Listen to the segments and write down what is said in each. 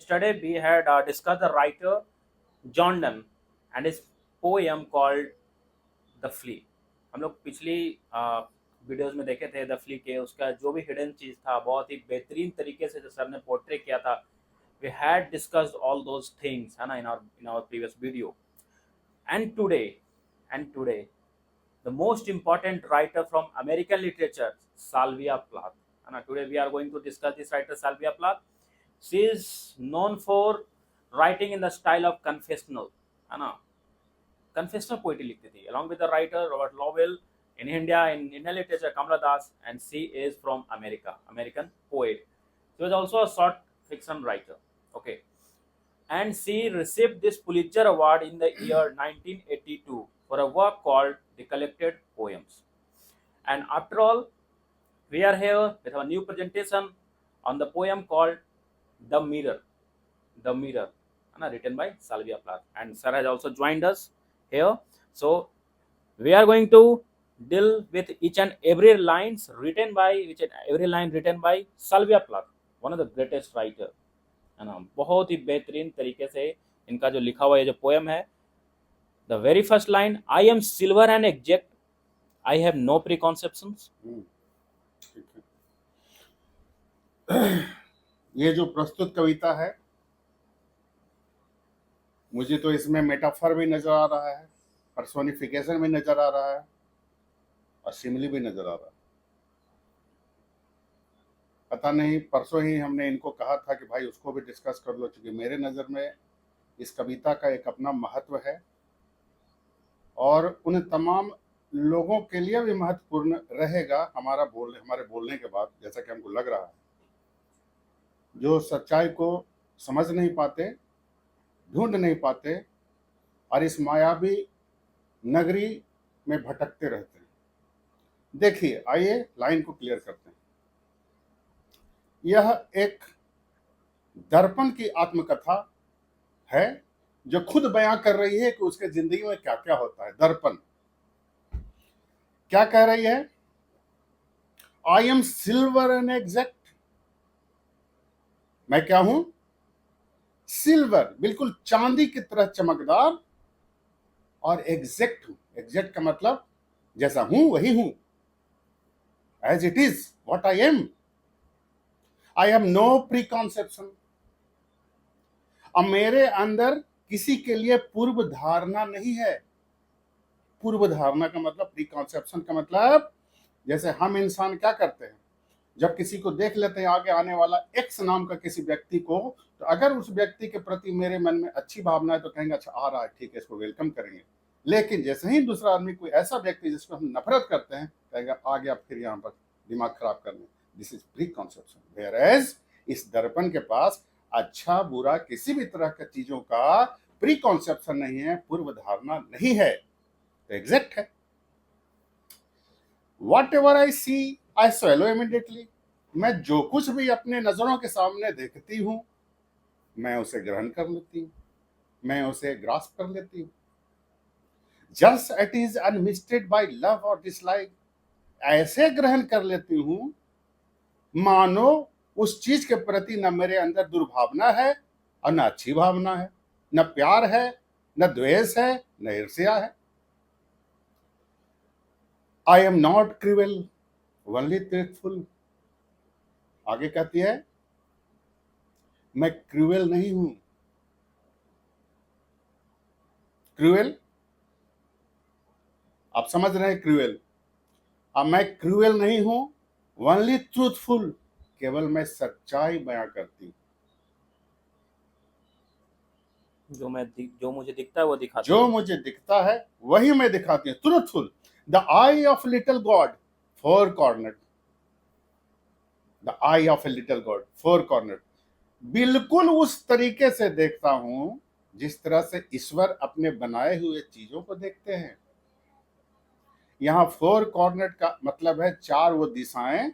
yesterday we had discussed the writer John Donne and his poem called the flea. हम लोग पिछली videos में देखे थे द फ्ली के, उसका जो भी हिडन चीज था बहुत ही बेहतरीन तरीके से जो सर ने पोर्ट्रे किया था। We had discussed all those things, है ना, in our previous video. And today and today the most important writer from American literature, Sylvia Plath. And today we are going to discuss this writer, Sylvia Plath. She is known for writing in the style of confessional, है ना, confessional poetry लिखती थी, along with the writer Robert Lowell in India, in Indian literature Kamala Das, and she is from America, American poet. She was also a short fiction writer. Okay, and she received this Pulitzer Award in the year 1982 for a work called The Collected Poems. And after all, we are here with our new presentation on the poem called The Mirror. The Mirror, written by Sylvia Plath. And sir has also joined us here. So we are going to deal with each and every line written by Sylvia Plath, one of the greatest writer, है ना। बहुत ही बेहतरीन तरीके से इनका जो लिखा हुआ ये जो पोएम है। The very first line, I am silver and exact, I have no preconceptions. ये जो प्रस्तुत कविता है, मुझे तो इसमें मेटाफर भी नजर आ रहा है, पर्सोनिफिकेशन भी नजर आ रहा है और सिमिली भी नजर आ रहा है। पता नहीं, परसों ही हमने इनको कहा था कि भाई उसको भी डिस्कस कर लो, क्योंकि मेरे नज़र में इस कविता का एक अपना महत्व है और उन तमाम लोगों के लिए भी महत्वपूर्ण रहेगा हमारे बोलने के बाद, जैसा कि हमको लग रहा है, जो सच्चाई को समझ नहीं पाते, ढूंढ नहीं पाते और इस मायावी नगरी में भटकते रहते हैं। देखिए, आइए लाइन को क्लियर करते हैं। यह एक दर्पण की आत्मकथा है जो खुद बयां कर रही है कि उसके जिंदगी में क्या क्या होता है। दर्पण क्या कह रही है? I am silver and exact, मैं क्या हूं? सिल्वर, बिल्कुल चांदी की तरह चमकदार, और एग्जैक्ट हूं। एग्जैक्ट का मतलब जैसा हूं वही हूं, as it is, what I am. I have no preconception. अब मेरे अंदर किसी के लिए पूर्व धारणा नहीं है। पूर्व धारणा का मतलब, प्री कॉन्सेप्शन का मतलब, जैसे हम इंसान क्या करते हैं, जब किसी को देख लेते हैं आगे आने वाला एक्स नाम का किसी व्यक्ति को, तो अगर उस व्यक्ति के प्रति मेरे मन में अच्छी भावना है तो कहेंगे अच्छा आ रहा है, ठीक है, इसको वेलकम करेंगे। लेकिन जैसे ही दूसरा आदमी, कोई ऐसा व्यक्ति जिसको हम नफरत करते हैं, कहेंगे आ गया फिर यहाँ पर दिमाग खराब करने। This is pre conception. Whereas इस दर्पण के पास अच्छा बुरा किसी भी तरह की चीजों का प्री कॉन्सेप्शन नहीं है, पूर्व धारणा नहीं है, तो एग्जैक्ट है। Whatever I see I swallow immediately. मैं जो कुछ भी अपने नजरों के सामने देखती हूं, मैं उसे ग्रहण कर लेती हूं, मैं उसे ग्रास्प कर लेती हूं। Just it is unmisted by love और डिसलाइक। ऐसे ग्रहण कर लेती हूं मानो उस चीज के प्रति न मेरे अंदर दुर्भावना है और न अच्छी भावना है, न प्यार है, न द्वेष है, न ईर्ष्या है। I am not cruel, only truthful. आगे कहती है, मैं क्रूएल नहीं हूं। क्रूएल, आप समझ रहे हैं क्रूएल? अब मैं क्रूएल नहीं हूं, ओनली ट्रूथफुल, केवल मैं सच्चाई बयां करती हूं। जो मुझे दिखता है वो दिखाता जो मुझे दिखता है वही मैं दिखाती हूँ। Truthful, the eye of little god, four corner. The eye of a little god, four corner. बिल्कुल उस तरीके से देखता हूं जिस तरह से ईश्वर अपने बनाए हुए चीजों को देखते हैं। यहां फोर कॉर्नर का मतलब है चार वो दिशाएं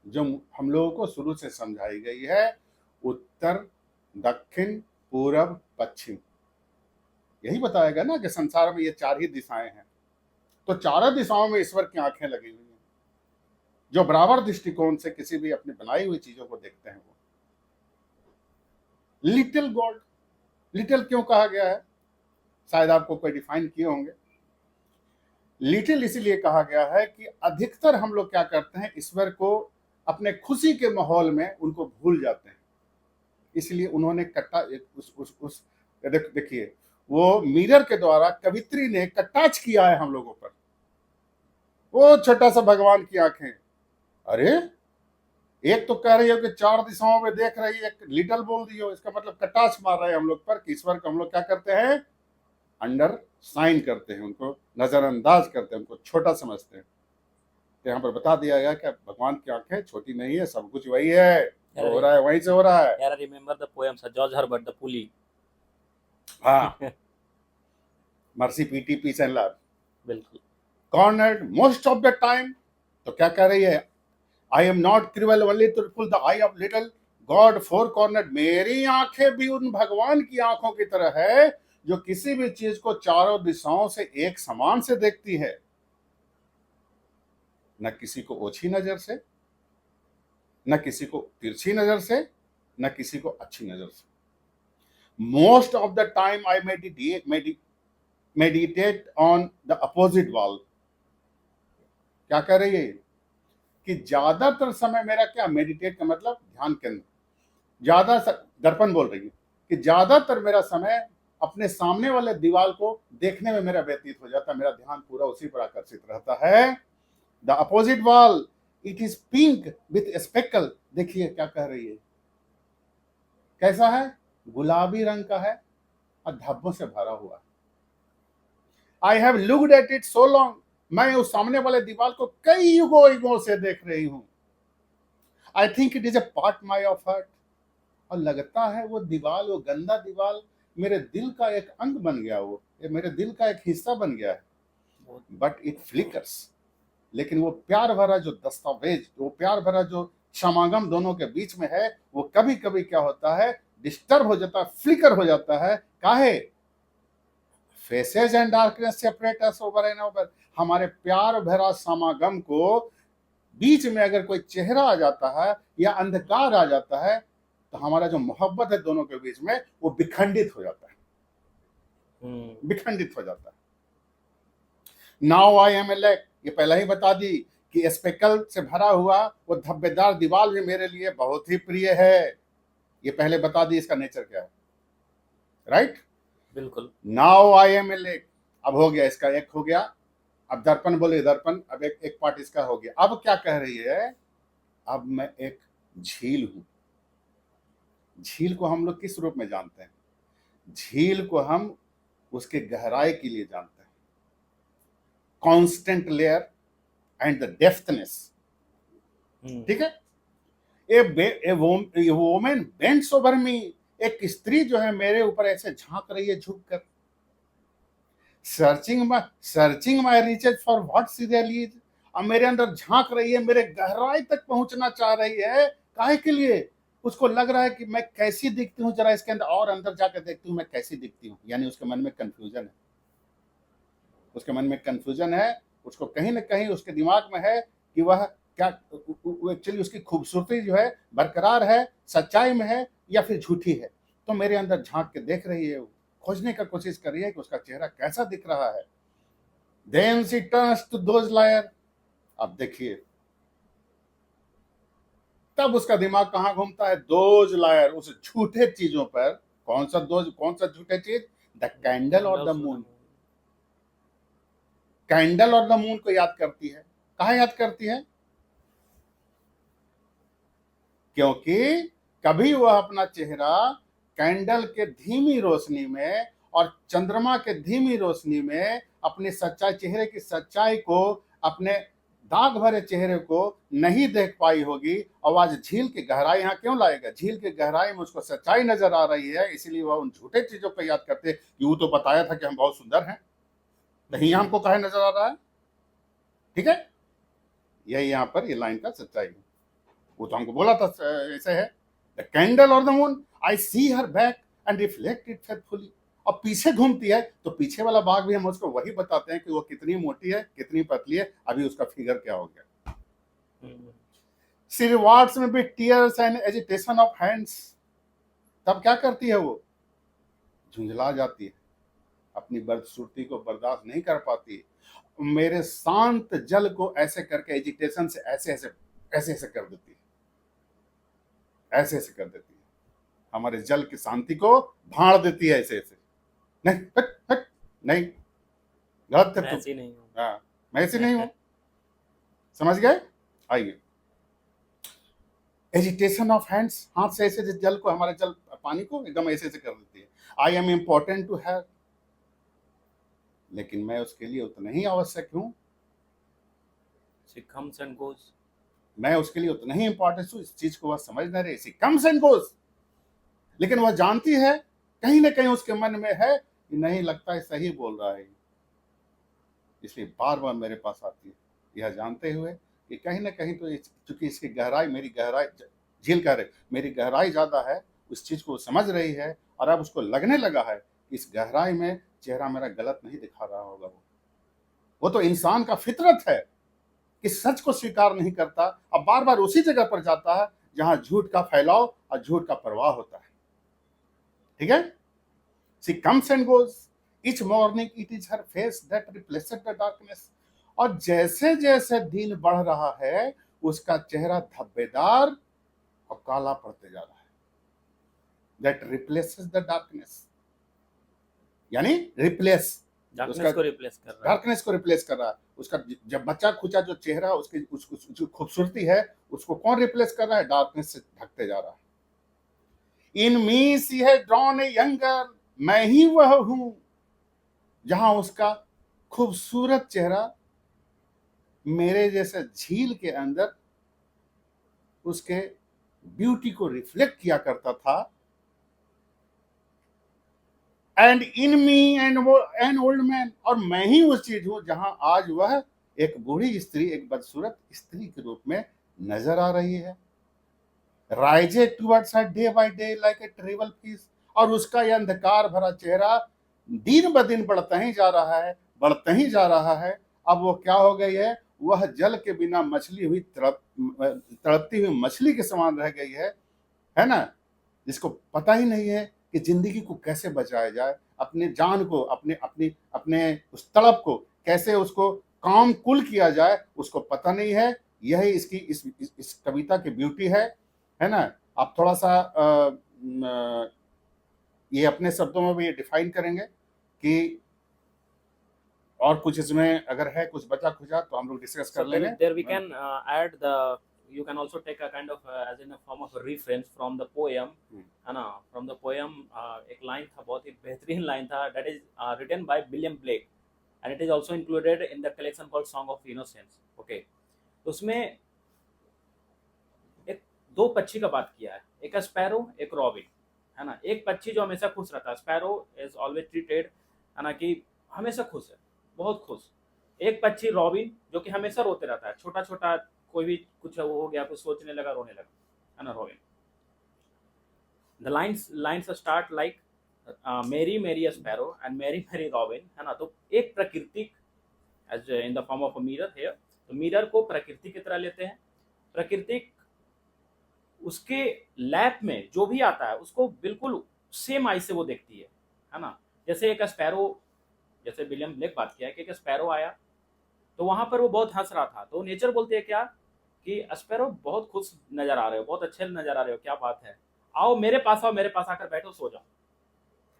जो हम लोगों को शुरू से समझाई गई है, उत्तर, दक्षिण, पूरब, पश्चिम। यही बताएगा ना कि संसार में ये चार ही दिशाएं हैं, तो चारों दिशाओं में ईश्वर की आंखें लगी हुई हैं जो बराबर दृष्टिकोण से किसी भी अपनी बनाई हुई चीजों को देखते हैं। वो लिटिल गॉड। लिटिल क्यों कहा गया है, शायद आपको कोई डिफाइन किए होंगे। लिटिल इसलिए कहा गया है कि अधिकतर हम लोग क्या करते हैं, ईश्वर को अपने खुशी के माहौल में उनको भूल जाते हैं। इसलिए उन्होंने कट्टा उस देखिए, वो मिरर के द्वारा कवित्री ने कटाक्ष किया है हम लोगों पर। वो छोटा सा भगवान की आंखें, अरे एक तो कह रही हो कि चार दिशाओं में देख रही है, एक लिटिल बोल दी हो, इसका मतलब कटाक्ष मार रहे हैं हम लोग पर कि ईश्वर को हम लोग क्या करते हैं, अंडर साइन करते हैं, उनको नजरअंदाज करते हैं, उनको छोटा समझते हैं। तो यहाँ पर बता दिया गया कि भगवान की आंखें छोटी नहीं है, सब कुछ वही है, जो हो रहा है वहीं से हो रहा है। यार remember the poem George Herbert the pulley. हाँ, mercy pity peace and love. बिल्कुल। Cornered most of the time, तो क्या कह रही है, I am not cruel only truthful the eye of little god four cornered. मेरी आंखें भी उन भगवान की आंखों की तरह है जो किसी भी चीज को चारों दिशाओं से एक समान से देखती है, न किसी को ओछी नजर से, न किसी को तिरछी नजर से, न किसी को अच्छी नजर से। Most of the time I meditate on the opposite wall. क्या कह रही है कि ज्यादातर समय मेरा क्या, मेडिटेट का मतलब ध्यान केंद्र, ज्यादा दर्पण बोल रही है कि ज्यादातर मेरा समय अपने सामने वाले दीवार को देखने में मेरा व्यतीत हो जाता है, मेरा ध्यान पूरा उसी पर आकर्षित रहता है। The opposite wall it is pink with speckle. देखिए क्या कह रही है, कैसा है, गुलाबी रंग का है और धब्बों से भरा हुआ है। I have looked at it so long, मैं उस सामने वाले दीवार को कई युगों से देख रही हूं। I think it is a part my of heart, और लगता है वो दीवार, वो गंदा दीवार मेरे दिल का एक अंग बन गया, वो मेरे दिल का एक हिस्सा बन गया है। बट इट फ्लिकर्स, लेकिन वो प्यार भरा जो दस्तावेज, वो प्यार भरा जो समागम दोनों के बीच में है, वो कभी कभी क्या होता है, डिस्टर्ब हो जाता है, फ्लिकर हो जाता है। काहे, faces and darkness separate us over and over. हमारे प्यार भरा समागम को बीच में अगर कोई चेहरा आ जाता है या अंधकार आ जाता है, तो हमारा जो मोहब्बत है दोनों के बीच में, वो विखंडित हो जाता है, विखंडित हो जाता है। Now I am a lake, ये पहले ही बता दी कि स्पेकल से भरा हुआ वो धब्बेदार दीवार भी मेरे लिए बहुत ही प्रिय है। ये पहले बता दी इसका नेचर क्या है, राइट? बिल्कुल। Now I am a lake, अब हो गया इसका एक हो गया। अब दर्पण बोले दर्पण, अब एक पार्ट इसका हो गया। अब क्या कह रही है, अब मैं एक झील हूं। झील को हम लोग किस रूप में जानते हैं, झील को हम उसके गहराई के लिए जानते हैं, कांस्टेंट लेयर एंड द डेप्थनेस। ठीक है, ए वोमेन बेंड्स ओवर मी, एक स्त्री जो है मेरे ऊपर ऐसे झांक रही है झुक कर। Searching my reaches for what she really is, अब मेरे अंदर झांक रही है, मेरे गहराई तक पहुंचना चाह रही है। काहे के लिए, उसको लग रहा है कि मैं कैसी दिखती हूँ, जरा इसके अंदर और अंदर जाकर देखती हूँ मैं कैसी दिखती हूँ। यानी उसके मन में कंफ्यूजन है, उसके मन में कंफ्यूजन है, उसको कहीं ना कहीं उसके दिमाग में है कि वह क्या, एक्चुअली उसकी खूबसूरती जो है बरकरार है, सच्चाई में है या फिर झूठी है। तो मेरे अंदर झांक के देख रही है, खोजने का कोशिश कर रही है कि उसका चेहरा कैसा दिख रहा है। Then she turns to those liar, अब देखिए तब उसका दिमाग कहां घूमता है, दोज लायर, उस झूठे चीजों पर। कौन सा झूठे चीज, द कैंडल और द मून। कैंडल और द मून को याद करती है। कहां याद करती है, क्योंकि कभी वह अपना चेहरा कैंडल के धीमी रोशनी में और चंद्रमा के धीमी रोशनी में अपने सच्चाई, चेहरे की सच्चाई को, अपने दाग भरे चेहरे को नहीं देख पाई होगी। और आज झील की गहराई यहाँ क्यों लाएगा, झील की गहराई में उसको सच्चाई नजर आ रही है, इसीलिए वह उन झूठे चीजों को याद करते कि वो तो बताया था कि हम बहुत सुंदर हैं, नहीं हमको कहे नजर आ रहा है। ठीक है, यही यहाँ पर ये लाइन का सच्चाई है। वो तो हमको बोला था ऐसे है, द कैंडल और the moon, I see her back and reflect it faithfully. और पीछे घूमती है तो पीछे वाला बाघ भी हम उसको वही बताते हैं कि वो कितनी मोटी है, कितनी पतली है, अभी उसका फिगर क्या हो गया। सी रिवार्ड्स में भी tears and agitation of hands, तब क्या करती है वो? झुंझला जाती है, अपनी बदसूरती को बर्दाश्त नहीं कर पाती। मेरे शांत जल को ऐसे करके एजिटेशन से ऐसे ऐसे ऐसे ऐसे कर देती है, ऐसे ऐसे कर देती है, हमारे जल की शांति को भाड़ देती है ऐसे ऐसे। नहीं, हट हट, नहीं, गलत है मैं तुम। ऐसी नहीं हूँ। हाँ, मैं ऐसे नहीं हूं, समझ गए? आइए, एजिटेशन ऑफ हैंड्स, हाथ से ऐसे जल को, हमारे जल पानी को एकदम ऐसे ऐसे कर देती है। I am important to have, लेकिन मैं उसके लिए उतना ही आवश्यक हूं, She comes and goes. मैं उसके लिए उतना ही इंपॉर्टेंस हूं। इस चीज को वह समझ न रहे, सी कम्स एंड गोज, लेकिन वह जानती है, कहीं ना कहीं उसके मन में है कि नहीं, लगता है सही बोल रहा है, इसलिए बार बार मेरे पास आती है, यह जानते हुए कि कहीं ना कहीं तो चूंकि इसकी गहराई, मेरी गहराई, झील कह रहे, मेरी गहराई ज्यादा है, उस चीज को समझ रही है, और अब उसको लगने लगा है कि इस गहराई में चेहरा मेरा गलत नहीं दिखा रहा होगा। वो तो इंसान का फितरत है कि सच को स्वीकार नहीं करता, अब बार बार उसी जगह पर जाता है जहां झूठ का फैलाव और झूठ का प्रवाह होता है। ठीक है? She comes and goes, each morning it is her face that replaces the darkness, और जैसे जैसे दिन बढ़ रहा है उसका चेहरा धब्बेदार और काला पड़ते जा रहा है। that replaces the darkness, यानी रिप्लेस, डार्कनेस को रिप्लेस कर रहा है। डार्कनेस को रिप्लेस कर रहा है। उसका जब बच्चा खुचा जो चेहरा, उसकी जो खूबसूरती है, उसको कौन रिप्लेस कर रहा है? डार्कनेस से ढकते जा रहा है। इन मी सी है ड्रॉन ए यंगर, मैं ही वह हूं जहां उसका खूबसूरत चेहरा मेरे जैसे झील के अंदर उसके ब्यूटी को रिफ्लेक्ट किया करता था। And in me an old man, और मैं ही उस चीज हूं जहां आज वह एक बूढ़ी स्त्री, एक बदसूरत स्त्री के रूप में नजर आ रही है। Rises towards her day by day like a terrible piece, और उसका यह अंधकार भरा चेहरा दिन ब दिन बढ़ता ही जा रहा है, बढ़ता ही जा रहा है। अब वो क्या हो गई है? वह जल के बिना मछली हुई तड़पती हुई मछली के समान रह गई है ना, जिसको पता ही नहीं है कि जिंदगी को कैसे बचाया जाए, अपने जान को, अपने अपनी अपने उस तड़प को कैसे उसको काम कुल किया जाए, उसको पता नहीं है। यही इसकी इस कविता की ब्यूटी है ना। आप थोड़ा सा ये अपने शब्दों में भी ये डिफाइन करेंगे कि, और कुछ इसमें अगर है कुछ बचा खुचा तो हम लोग डिस्कस कर So लेंगे। there we can add the. You can also take a kind of as in a form of a reference from the poem, है ना? From the poem एक लाइन था, बहुत ही बेहतरीन लाइन था, that is written by William Blake and it is also included in the collection called Song of Innocence. Okay, तो उसमें एक दो पक्षी का बात किया है, एक स्पैरो, एक रॉबिन, है ना? एक पक्षी जो हमेशा खुश रहता है, स्पैरो इज ऑलवेज ट्रीटेड, है ना, कि हमेशा खुश है, बहुत खुश। एक पक्षी रॉबिन जो कि हमेशा रोते रहता है, छोटा छोटा कोई भी कुछ हो गया, कुछ सोचने लगा, रोने लगा, है ना, robin. The lines start like मेरी मेरी स्पैरो एंड मेरी मेरी रॉबिन, है ना। तो एक प्राकृतिक as in the form of a mirror है, तो मिरर को प्रकृति की तरह लेते हैं। प्रकृतिक उसके लैप में जो भी आता है उसको बिल्कुल सेम आई से वो देखती है ना। जैसे एक स्पैरो, जैसे विलियम ब्लेक बात किया है कि एक स्पैरो आया तो वहां पर वो बहुत हंस रहा था, तो नेचर बोलते हैं क्या कि स्पैरो बहुत खुश नजर आ रहे हो, बहुत अच्छे नजर आ रहे हो, क्या बात है, आओ मेरे पास, आओ मेरे पास आकर बैठो, सो जाओ।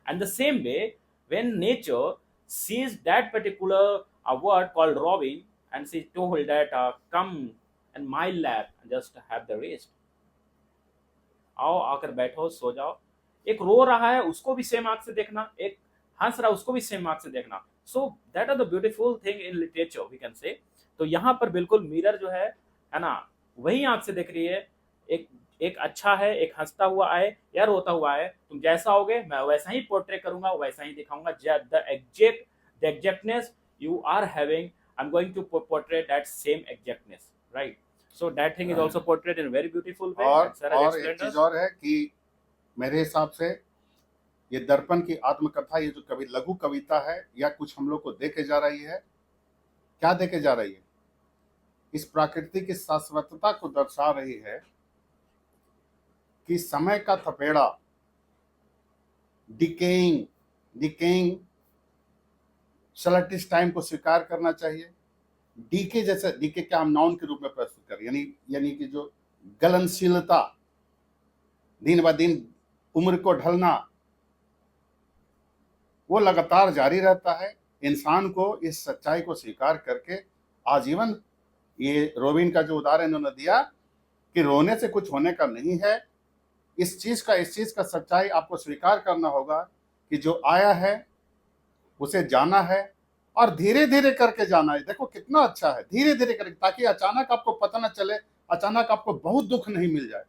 And the same way when nature sees that particular word called robin and she told that come in my lap and just have the rest, आओ आकर बैठो, सो जाओ। एक रो रहा है उसको भी सेम आंख से देखना, एक हंस रहा है उसको भी सेम आंख से देखना। So that are the beautiful thing in literature we can say. तो यहाँ पर बिल्कुल मिरर जो है ना, वही आंख से देख रही है, एक एक अच्छा है, एक हंसता हुआ है या रोता हुआ है, तुम जैसा होगे मैं वैसा ही पोर्ट्रे करूंगा, वैसा ही दिखाऊंगा। The exactness you are having, I'm going to portray that same exactness, right? So that thing is also portrayed in a very beautiful way. और Sir has एक explained चीज us. और है कि मेरे हिसाब से ये दर्पण की आत्मकथा, ये जो कवि लघु कविता है, या कुछ हम लोग को देके जा रही है, क्या देके जा रही है? इस प्रकृति की शाश्वतता को दर्शा रही है कि समय का थपेड़ा डिकेइंग सेलेक्टिव टाइम को स्वीकार करना चाहिए। डीके जैसे, डीके क्या हम नाउन के रूप में प्रस्तुत करें, यानी कि जो गलनशीलता, दिन ब दिन उम्र को ढलना, वो लगातार जारी रहता है। इंसान को इस सच्चाई को स्वीकार करके आजीवन, ये रोबिन का जो उदाहरण इन्होंने दिया कि रोने से कुछ होने का नहीं है, इस चीज का सच्चाई आपको स्वीकार करना होगा कि जो आया है उसे जाना है, और धीरे धीरे करके जाना है। देखो कितना अच्छा है, धीरे धीरे करके, ताकि अचानक आपको पता न चले, अचानक आपको बहुत दुख नहीं मिल जाए।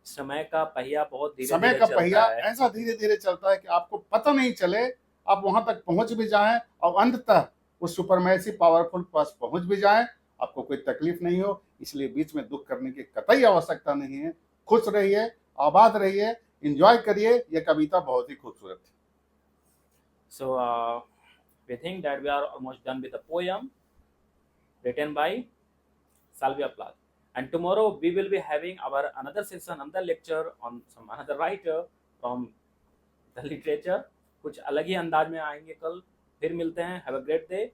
समय का पहिया बहुत धीरे समय धीरे का चलता पहिया है। ऐसा धीरे धीरे चलता है कि आपको पता नहीं चले, आप वहां तक पहुंच भी जाएं और अंततः उस सुपरमैसी पावरफुल पास पहुंच भी जाएं, आपको कोई तकलीफ नहीं हो। इसलिए बीच में दुख करने की कतई आवश्यकता नहीं है। खुश रहिए, आबाद रहिए, एंजॉय करिए। ये कविता बहुत ही खूबसूरत है। So we think that we are almost done with the poem written by Salvia Plath. And tomorrow we will be having our another session, another lecture on some another writer from the literature. कुछ अलग ही अंदाज में आएंगे कल। फिर मिलते हैं। Have a great day.